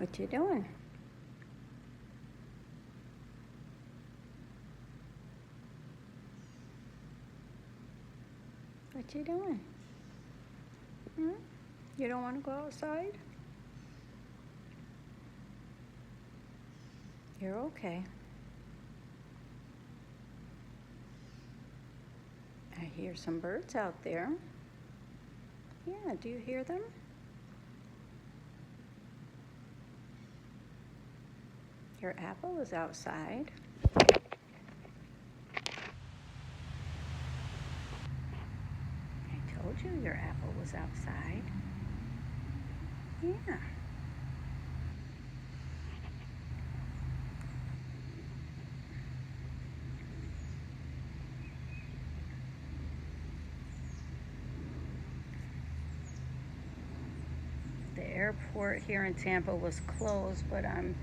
What you doing? What you doing? You don't want to go outside? You're okay. I hear some birds out there. Yeah, do you hear them? Your apple is outside. I told you your apple was outside. Yeah. The airport here in Tampa was closed, but I'm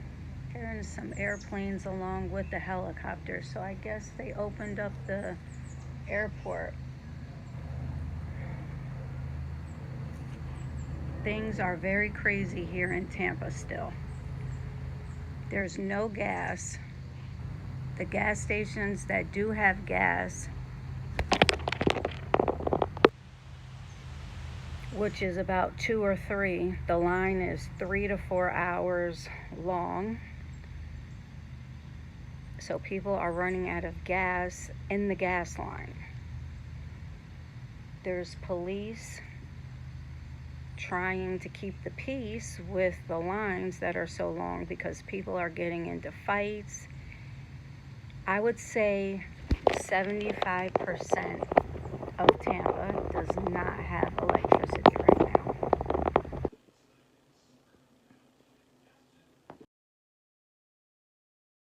hearing some airplanes along with the helicopters, so I guess they opened up the airport. Things are very crazy here in Tampa still. There's no gas. The gas stations that do have gas, which is about 2 or 3, the line is 3 to 4 hours long. So people are running out of gas in the gas line. There's police trying to keep the peace with the lines that are so long because people are getting into fights. I would say 75% of Tampa does not have electricity.